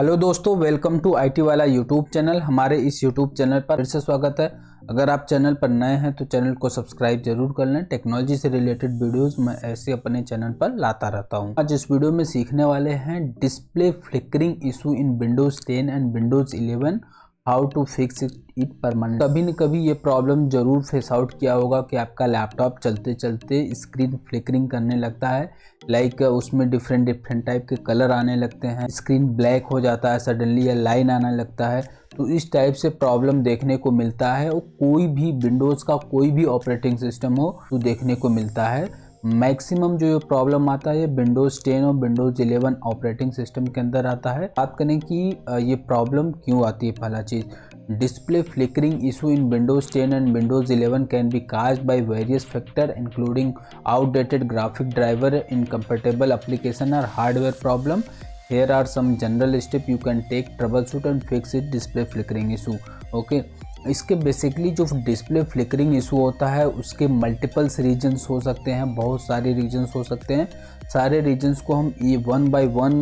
Hello दोस्तों, welcome to IT वाला YouTube channel. हमारे इस यूट्यूब चैनल पर फिर से स्वागत है। अगर आप चैनल पर नए हैं तो चैनल को सब्सक्राइब जरूर कर लें। टेक्नोलॉजी से रिलेटेड वीडियोस मैं ऐसे अपने चैनल पर लाता रहता हूं। आज इस वीडियो में सीखने वाले हैं display flickering issue in Windows 10 and Windows 11, how to fix it permanent. कभी न कभी ये प्रॉब्लम जरूर फेस आउट किया होगा कि आपका लैपटॉप चलते चलते स्क्रीन फ्लिकरिंग करने लगता है। लाइक उसमें डिफरेंट टाइप के कलर आने लगते हैं, स्क्रीन ब्लैक हो जाता है सडनली, या लाइन आने लगता है। तो इस टाइप से प्रॉब्लम देखने को मिलता है। और कोई भी विंडोज़ का कोई भी ऑपरेटिंग सिस्टम हो तो देखने को मिलता है। मैक्सिमम जो ये प्रॉब्लम आता है विंडोज़ 10 और विंडोज़ 11 ऑपरेटिंग सिस्टम के अंदर आता है। बात करें कि ये प्रॉब्लम क्यों आती है। पहला चीज़, display flickering issue in Windows 10 and Windows 11 can be caused by various factors including outdated graphic driver, incompatible application or hardware problem. Here are some general steps you can take troubleshoot and fix it display flickering issue. Okay, इसके basically जो display flickering issue होता है उसके multiples regions हो सकते हैं, बहुत सारे रीजन्स हो सकते हैं। सारे रीजन्स को हम ये वन बाय वन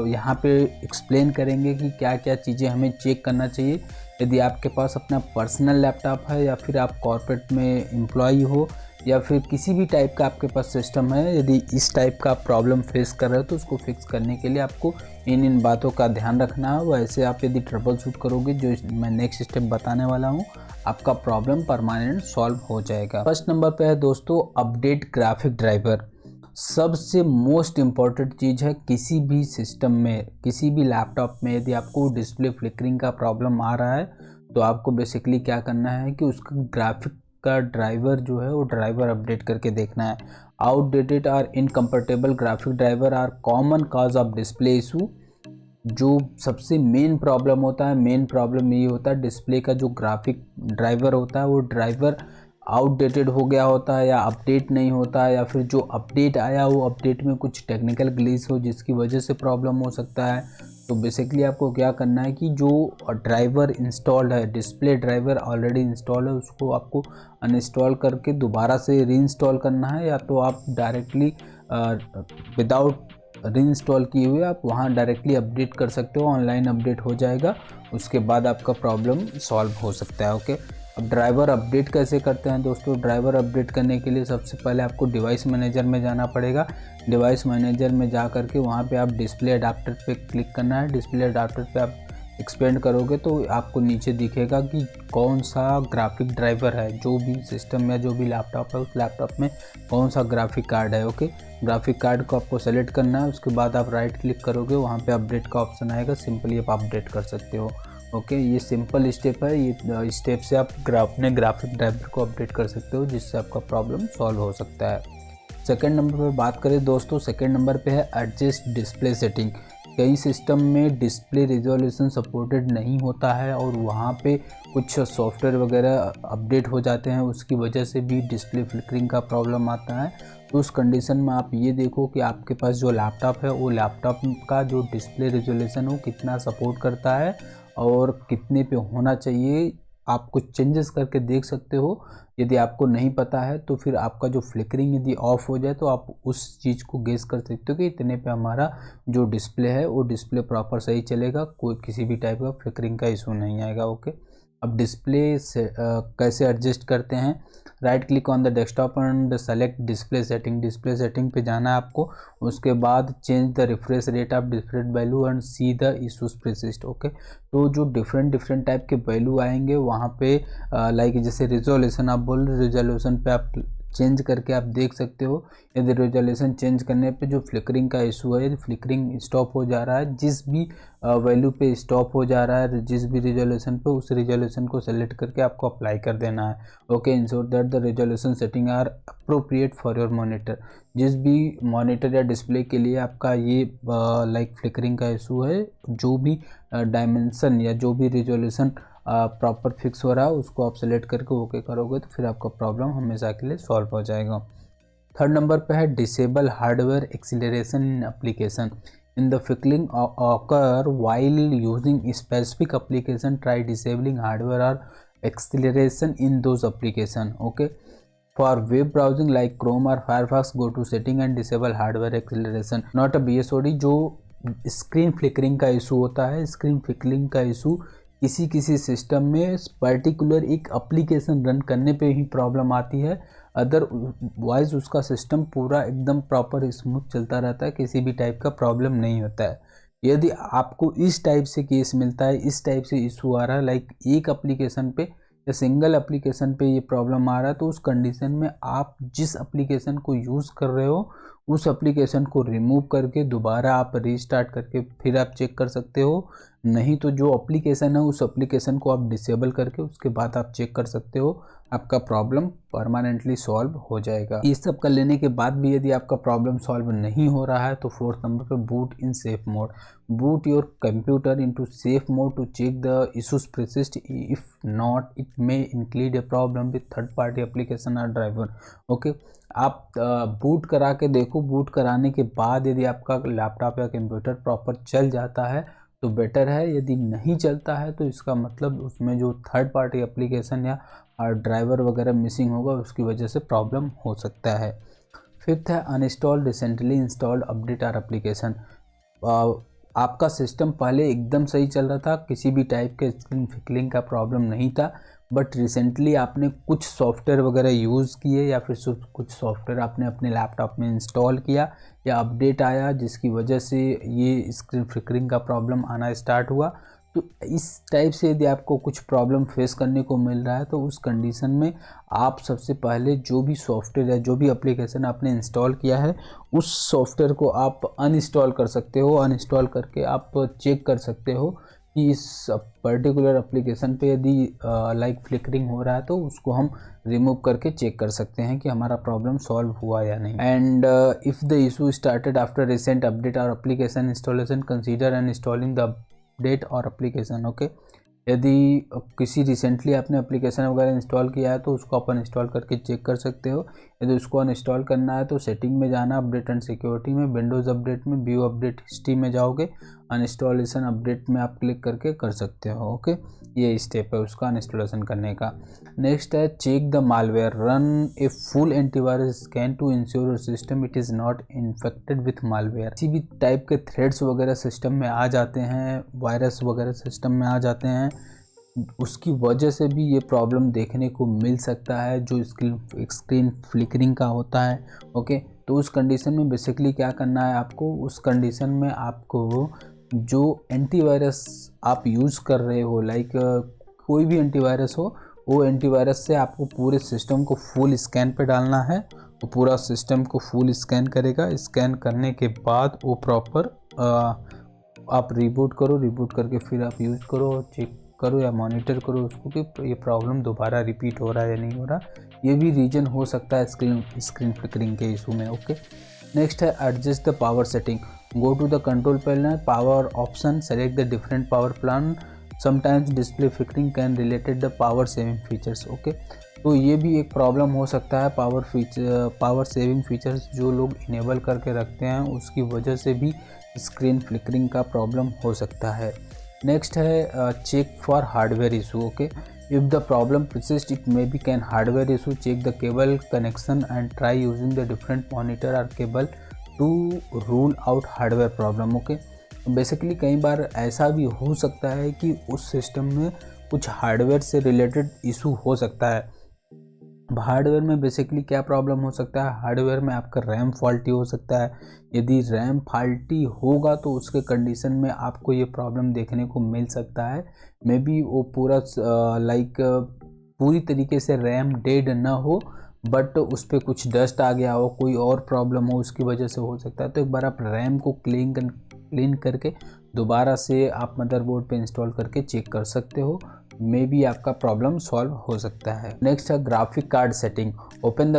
यहाँ पे एक्सप्लेन करेंगे कि क्या क्या चीज़ें हमें चेक करना चाहिए। यदि आपके पास अपना पर्सनल लैपटॉप है या फिर आप कॉर्पोरेट में एम्प्लॉई हो या फिर किसी भी टाइप का आपके पास सिस्टम है, यदि इस टाइप का प्रॉब्लम फेस कर रहे हो तो उसको फिक्स करने के लिए आपको इन बातों का ध्यान रखना है। वैसे आप यदि ट्रबल शूट करोगे, जो मैं नेक्स्ट स्टेप बताने वाला हूँ, आपका प्रॉब्लम परमानेंट सॉल्व हो जाएगा। फर्स्ट नंबर पे है दोस्तों अपडेट ग्राफिक ड्राइवर। सबसे मोस्ट इम्पॉर्टेंट चीज़ है किसी भी सिस्टम में, किसी भी लैपटॉप में यदि आपको डिस्प्ले फ्लिकरिंग का प्रॉब्लम आ रहा है तो आपको बेसिकली क्या करना है कि उसका ग्राफिक का ड्राइवर जो है वो ड्राइवर अपडेट करके देखना है। आउटडेटेड और incompatible graphic driver are common cause of display issue. जो सबसे मेन प्रॉब्लम होता है, मेन प्रॉब्लम ये होता है डिस्प्ले का जो ग्राफिक ड्राइवर होता है वो ड्राइवर आउटडेटेड हो गया होता है या अपडेट नहीं होता है, या फिर जो अपडेट आया वो अपडेट में कुछ टेक्निकल ग्लिच हो जिसकी वजह से प्रॉब्लम हो सकता है। तो बेसिकली आपको क्या करना है कि जो ड्राइवर इंस्टॉल्ड है, डिस्प्ले ड्राइवर ऑलरेडी इंस्टॉल है, उसको आपको अनइंस्टॉल करके दोबारा से रीइंस्टॉल करना है, या तो आप डायरेक्टली विदाउट रीइंस्टॉल किए हुए आप वहाँ डायरेक्टली अपडेट कर सकते हो। ऑनलाइन अपडेट हो जाएगा, उसके बाद आपका प्रॉब्लम सॉल्व हो सकता है। ओके, अब ड्राइवर अपडेट कैसे करते हैं दोस्तों। ड्राइवर अपडेट करने के लिए सबसे पहले आपको डिवाइस मैनेजर में जाना पड़ेगा। डिवाइस मैनेजर में जा करके वहाँ पे आप डिस्प्ले अडाप्टर पे क्लिक करना है। डिस्प्ले अडाप्टर पे आप एक्सपेंड करोगे तो आपको नीचे दिखेगा कि कौन सा ग्राफिक ड्राइवर है, जो भी सिस्टम या जो भी लैपटॉप है उस लैपटॉप में कौन सा ग्राफिक कार्ड है। ओके, ग्राफिक कार्ड को आपको सेलेक्ट करना है। उसके बाद आप राइट क्लिक करोगे, वहाँ पे अपडेट का ऑप्शन आएगा, सिंपली आप अपडेट कर सकते हो। ओके, ये सिंपल स्टेप है। ये स्टेप से आप अपने ग्राफिक ड्राइवर को अपडेट कर सकते हो, जिससे आपका प्रॉब्लम सॉल्व हो सकता है। सेकेंड नंबर पर बात करें दोस्तों, सेकेंड नंबर पे है एडजस्ट डिस्प्ले सेटिंग। कई सिस्टम में डिस्प्ले रिजोल्यूशन सपोर्टेड नहीं होता है और वहाँ पे कुछ सॉफ्टवेयर वगैरह अपडेट हो जाते हैं, उसकी वजह से भी डिस्प्ले फ्लिकरिंग का प्रॉब्लम आता है। तो उस कंडीशन में आप ये देखो कि आपके पास जो लैपटॉप है वो लैपटॉप का जो डिस्प्ले रिजोल्यूशन वो कितना सपोर्ट करता है और कितने पे होना चाहिए। आप कुछ चेंजेस करके देख सकते हो। यदि आपको नहीं पता है तो फिर आपका जो फ्लिकरिंग यदि ऑफ हो जाए तो आप उस चीज़ को गेस कर सकते हो कि इतने पे हमारा जो डिस्प्ले है वो डिस्प्ले प्रॉपर सही चलेगा, कोई किसी भी टाइप का फ्लिकरिंग का इशू नहीं आएगा। ओके, अब डिस्प्ले से कैसे एडजस्ट करते हैं। Right click on the desktop and select display setting. Display setting पे जाना है आपको। उसके बाद change the refresh rate of different value and see the issues persist. Okay, तो जो डिफरेंट टाइप के वैल्यू आएंगे वहाँ पे लाइक जैसे रिजोल्यूशन आप बोल रहे, रिजोल्यूशन पे आप चेंज करके आप देख सकते हो। यदि रिजोल्यूशन चेंज करने पे जो फ्लिकरिंग का इशू है, यदि फ्लिकरिंग स्टॉप हो जा रहा है, जिस भी वैल्यू पे स्टॉप हो जा रहा है, जिस भी रिजोल्यूशन पे, उस रिजोल्यूशन को सेलेक्ट करके आपको अप्लाई कर देना है। Okay, ensure that the resolution setting are appropriate for your monitor. जिस भी मॉनिटर या डिस्प्ले के लिए आपका ये लाइक फ्लिकरिंग का इशू है, जो भी डायमेंशन या जो भी रिजोल्यूशन प्रॉपर फिक्स हो रहा है उसको आप सेलेक्ट करके ओके करोगे तो फिर आपका प्रॉब्लम हमेशा के लिए सॉल्व हो जाएगा। थर्ड नंबर पे है disable hardware acceleration in application. In the flickering occur while using specific application, try disabling hardware और acceleration in those application. Okay, for web browsing like Chrome और Firefox, go to setting and disable hardware acceleration, not a BSOD। जो screen flickering का issue होता है। Screen flickering का issue किसी system में particular एक एप्लीकेशन रन करने पे ही प्रॉब्लम आती है, अदरवाइज उसका सिस्टम पूरा एकदम प्रॉपर स्मूथ चलता रहता है, किसी भी टाइप का प्रॉब्लम नहीं होता है। यदि आपको इस टाइप से केस मिलता है, इस टाइप से इशू आ रहा है, लाइक एक एप्लीकेशन पे या सिंगल एप्लीकेशन पे ये प्रॉब्लम आ रहा है, तो उस कंडीशन में आप जिस एप्लीकेशन को यूज़ कर रहे हो उस एप्लीकेशन को रिमूव करके दोबारा आप रीस्टार्ट करके फिर आप चेक कर सकते हो। नहीं तो जो एप्लीकेशन है उस एप्लीकेशन को आप डिसेबल करके उसके बाद आप चेक कर सकते हो, आपका प्रॉब्लम परमानेंटली सॉल्व हो जाएगा। ये सब कर लेने के बाद भी यदि आपका प्रॉब्लम सॉल्व नहीं हो रहा है तो फोर्थ नंबर पे boot in safe mode. Boot your computer into safe mode to check the issues persist, if not it may include a problem with third party application और ड्राइवर। ओके, आप boot करा के देखो। Boot कराने के बाद यदि आपका लैपटॉप या कंप्यूटर प्रॉपर चल जाता है तो बेटर है, यदि नहीं चलता है तो इसका मतलब उसमें जो थर्ड पार्टी एप्लीकेशन या ड्राइवर वगैरह मिसिंग होगा, उसकी वजह से प्रॉब्लम हो सकता है। फिफ्थ है अनइंस्टॉल रिसेंटली इंस्टॉल्ड अपडेट और एप्लीकेशन। आपका सिस्टम पहले एकदम सही चल रहा था, किसी भी टाइप के स्क्रीन फ्लिकरिंग का प्रॉब्लम नहीं था, बट रिसेंटली आपने कुछ सॉफ्टवेयर वगैरह यूज़ किए या फिर कुछ सॉफ्टवेयर आपने अपने लैपटॉप में इंस्टॉल किया या अपडेट आया जिसकी वजह से ये स्क्रीन फ्लिकरिंग का प्रॉब्लम आना स्टार्ट हुआ। तो इस टाइप से यदि आपको कुछ प्रॉब्लम फेस करने को मिल रहा है तो उस कंडीशन में आप सबसे पहले जो भी सॉफ्टवेयर या जो भी एप्लीकेशन आपने इंस्टॉल किया है उस सॉफ्टवेयर को आप अनइंस्टॉल कर सकते हो। अनइंस्टॉल करके आप चेक कर सकते हो कि इस पर्टिकुलर एप्लीकेशन पे यदि लाइक फ्लिकरिंग हो रहा है तो उसको हम रिमूव करके चेक कर सकते हैं कि हमारा प्रॉब्लम सॉल्व हुआ या नहीं। And if the issue started after recent update और application installation, consider uninstalling the update और एप्लीकेशन। ओके, यदि किसी रिसेंटली आपने एप्लीकेशन वगैरह इंस्टॉल किया है तो उसको आप अनइंस्टॉल करके चेक कर सकते हो। यदि उसको अनइंस्टॉल करना है तो सेटिंग में जाना, अपडेट एंड सिक्योरिटी में, विंडोज़ अपडेट में, व्यू अपडेट हिस्ट्री में जाओगे, अनइंस्टॉलेशन अपडेट में आप क्लिक करके कर सकते हो। ओके, ये स्टेप है उसका अनइंस्टॉलेशन करने का। नेक्स्ट है check the malware, run a full antivirus scan to ensure your system it is not infected with malware. किसी भी टाइप के थ्रेड्स वगैरह सिस्टम में आ जाते हैं, वायरस वगैरह सिस्टम में आ जाते हैं, उसकी वजह से भी ये प्रॉब्लम देखने को मिल सकता है जो स्क्रीन फ्लिकरिंग का होता है। ओके, तो उस कंडीशन में बेसिकली क्या करना है आपको, उस कंडीशन में आपको जो एंटीवायरस आप यूज़ कर रहे हो, लाइक कोई भी एंटीवायरस हो, वो एंटीवायरस से आपको पूरे सिस्टम को फुल स्कैन पे डालना है। वो पूरा सिस्टम को फुल स्कैन करेगा। स्कैन करने के बाद वो प्रॉपर आप रिबूट करो, रिबूट करके फिर आप यूज़ करो, चेक करो या मॉनिटर करो उसको कि ये प्रॉब्लम दोबारा रिपीट हो रहा है या नहीं हो रहा। ये भी रीजन हो सकता है स्क्रीन फ्लिकरिंग के इशू में। ओके, नेक्स्ट है adjust the power setting, go to the control panel, power option, select the different power plan, sometimes display flickering can related the power saving features. Okay, तो ये भी एक problem हो सकता है, पावर सेविंग फीचर्स जो लोग इनेबल करके रखते हैं उसकी वजह से भी स्क्रीन फ्लिकरिंग का प्रॉब्लम हो सकता है। नेक्स्ट है check for hardware issue. Okay, if the problem persists it may be can hardware issue, check the cable connection and try using the different monitor or cable to rule out hardware problem। Okay, basically कई बार ऐसा भी हो सकता है कि उस system में कुछ हार्डवेयर से रिलेटेड इशू हो सकता है। हार्डवेयर में बेसिकली क्या प्रॉब्लम हो सकता है, हार्डवेयर में आपका रैम फॉल्टी हो सकता है। यदि रैम फॉल्टी होगा तो उसके कंडीशन में आपको ये प्रॉब्लम देखने को मिल सकता है। मे बी वो पूरा लाइक पूरी तरीके से रैम डेड ना हो, बट उस पर कुछ डस्ट आ गया हो, कोई और प्रॉब्लम हो, उसकी वजह से हो सकता है। तो एक बार आप रैम को क्लीन करके दोबारा से आप मदरबोर्ड पे इंस्टॉल करके चेक कर सकते हो, मे बी आपका प्रॉब्लम सॉल्व हो सकता है। नेक्स्ट है graphic card setting, open the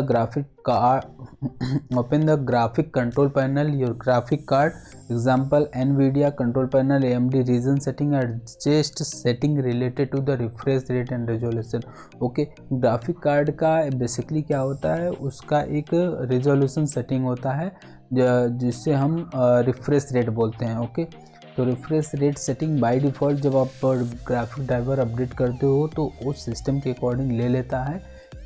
graphic control panel, your graphic card, example NVIDIA control panel, AMD Radeon setting, adjust setting related to the refresh rate and resolution. Okay, graphic card का basically क्या होता है, उसका एक resolution setting होता है जिससे हम रिफ्रेश रेट बोलते हैं। ओके, तो refresh rate setting by default जब आप ग्राफिक ड्राइवर अपडेट करते हो तो उस सिस्टम के अकॉर्डिंग ले लेता है।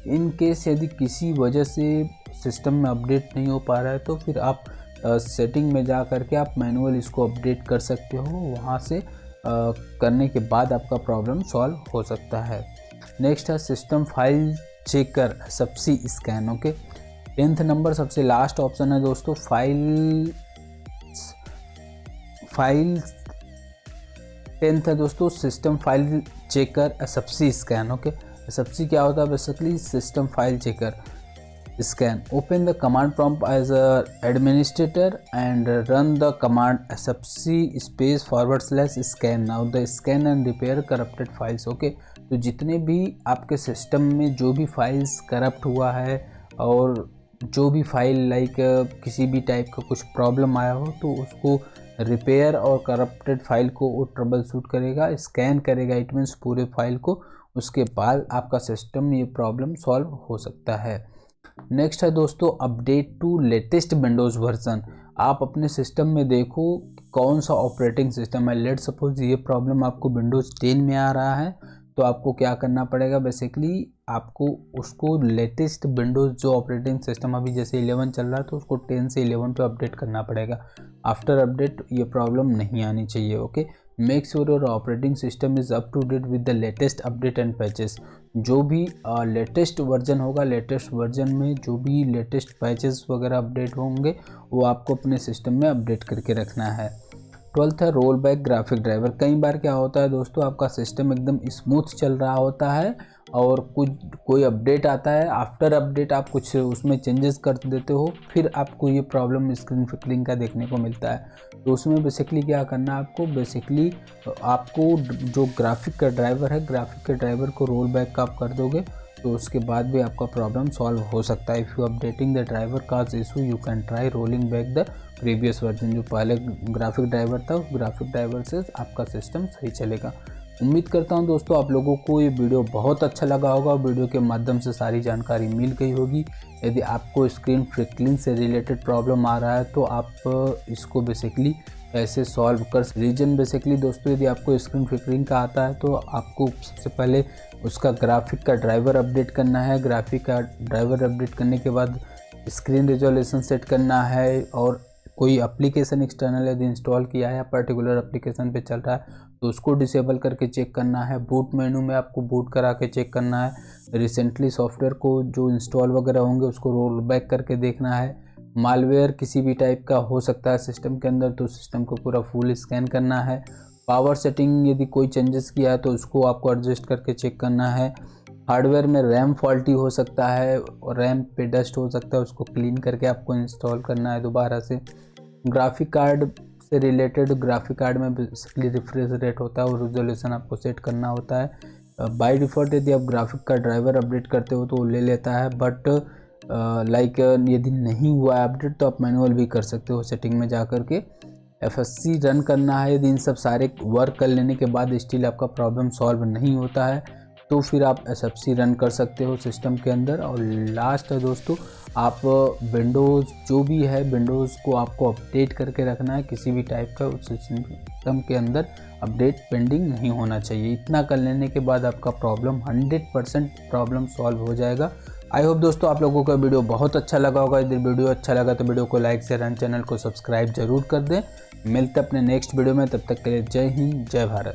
इन केस यदि किसी वजह से सिस्टम में अपडेट नहीं हो पा रहा है तो फिर आप सेटिंग में जा करके आप मैनुअल इसको अपडेट कर सकते हो। वहाँ से करने के बाद आपका प्रॉब्लम सॉल्व हो सकता है। नेक्स्ट है सिस्टम फाइल चेकर सबसी स्कैन। ओके, 10th नंबर सबसे लास्ट ऑप्शन है दोस्तों, फाइल 10th है दोस्तों, सिस्टम फाइल चेकर सबसी स्कैन। ओके, सबसी क्या होता है? Basically system file checker scan. Open the command prompt as a administrator and run the command subc /scan. Now the scan and repair corrupted files. Okay, तो जितने भी आपके system में जो भी फाइल्स करप्ट हुआ है और जो भी फाइल लाइक किसी भी टाइप का कुछ प्रॉब्लम आया हो तो उसको रिपेयर और करप्टेड फाइल को वो ट्रबल शूट करेगा, स्कैन करेगा, इट मीन्स पूरे फाइल को। उसके बाद आपका सिस्टम ये प्रॉब्लम सॉल्व हो सकता है। नेक्स्ट है दोस्तों update to latest Windows version. आप अपने सिस्टम में देखो कौन सा ऑपरेटिंग सिस्टम है। लेट सपोज ये प्रॉब्लम आपको विंडोज़ 10 में आ रहा है तो आपको क्या करना पड़ेगा? बेसिकली आपको उसको लेटेस्ट विंडोज़ जो ऑपरेटिंग सिस्टम अभी जैसे 11 चल रहा है तो उसको 10 से 11 पे अपडेट करना पड़ेगा। आफ्टर अपडेट ये प्रॉब्लम नहीं आनी चाहिए। Okay, make sure your operating system is up to date with the latest update and patches. जो भी लेटेस्ट वर्जन होगा, लेटेस्ट वर्जन में जो भी लेटेस्ट पैचेस वगैरह अपडेट होंगे वो आपको अपने सिस्टम में अपडेट करके रखना है। 12th है रोल बैक ग्राफिक ड्राइवर। कई बार क्या होता है दोस्तों, आपका सिस्टम एकदम स्मूथ चल रहा होता है और कोई अपडेट आता है, आफ्टर अपडेट आप कुछ उसमें चेंजेस कर देते हो, फिर आपको ये प्रॉब्लम स्क्रीन फ्लिकरिंग का देखने को मिलता है। तो उसमें बेसिकली क्या करना है आपको? बेसिकली आपको जो ग्राफिक का ड्राइवर है, ग्राफिक के ड्राइवर को रोल बैक आप कर दोगे तो उसके बाद भी आपका प्रॉब्लम सॉल्व हो सकता है। If you updating the driver cause issue you can try rolling back the previous version. जो पहले ग्राफिक ड्राइवर था उस ग्राफिक ड्राइवर से आपका सिस्टम सही चलेगा। उम्मीद करता हूं दोस्तों आप लोगों को ये वीडियो बहुत अच्छा लगा होगा। वीडियो के माध्यम से सारी जानकारी मिल गई होगी। यदि आपको स्क्रीन फ्लिकरिंग से रिलेटेड प्रॉब्लम आ रहा है तो आप इसको बेसिकली ऐसे सॉल्व कर। रीजन बेसिकली दोस्तों यदि आपको स्क्रीन फ्लिकरिंग का आता है तो आपको सबसे पहले उसका ग्राफिक का ड्राइवर अपडेट करना है। ग्राफिक का ड्राइवर अपडेट करने के बाद स्क्रीन रिजोल्यूशन सेट करना है और कोई एप्लीकेशन एक्सटर्नल यदि इंस्टॉल किया है या पर्टिकुलर एप्लीकेशन पे चल रहा है तो उसको डिसेबल करके चेक करना है। बूट मेनू में आपको बूट करा के चेक करना है। रिसेंटली सॉफ्टवेयर को जो इंस्टॉल वगैरह होंगे उसको रोल बैक करके देखना है। मालवेयर किसी भी टाइप का हो सकता है सिस्टम के अंदर तो सिस्टम को पूरा फुल स्कैन करना है। पावर सेटिंग यदि कोई चेंजेस किया है तो उसको आपको एडजस्ट करके चेक करना है। हार्डवेयर में रैम फॉल्टी हो सकता है और रैम पे डस्ट हो सकता है, उसको क्लीन करके आपको इंस्टॉल करना है दोबारा से। ग्राफिक कार्ड से रिलेटेड, ग्राफिक कार्ड में बेसिकली रिफ्रेश रेट होता है और रिजोल्यूशन आपको सेट करना होता है। बाय डिफ़ॉल्ट यदि आप ग्राफिक का ड्राइवर अपडेट करते हो तो वो ले लेता है, बट लाइक यदि नहीं हुआ है अपडेट तो आप मैनुअल भी कर सकते हो सेटिंग में जा कर के। FSC रन करना है। यदि इन सब सारे वर्क कर लेने के बाद स्टिल आपका प्रॉब्लम सॉल्व नहीं होता है तो फिर आप SFC रन कर सकते हो सिस्टम के अंदर। और लास्ट है दोस्तों, आप विंडोज़ जो भी है विंडोज़ को आपको अपडेट करके रखना है। किसी भी टाइप का उस सिस्टम के अंदर अपडेट पेंडिंग नहीं होना चाहिए। इतना कर लेने के बाद आपका प्रॉब्लम 100% प्रॉब्लम सॉल्व हो जाएगा। आई होप दोस्तों आप लोगों का वीडियो बहुत अच्छा लगा होगा। यदि वीडियो अच्छा लगा तो वीडियो को लाइक शेयर एंड चैनल को सब्सक्राइब जरूर कर दें। मिलते अपने नेक्स्ट वीडियो में, तब तक के लिए जय हिंद जय भारत।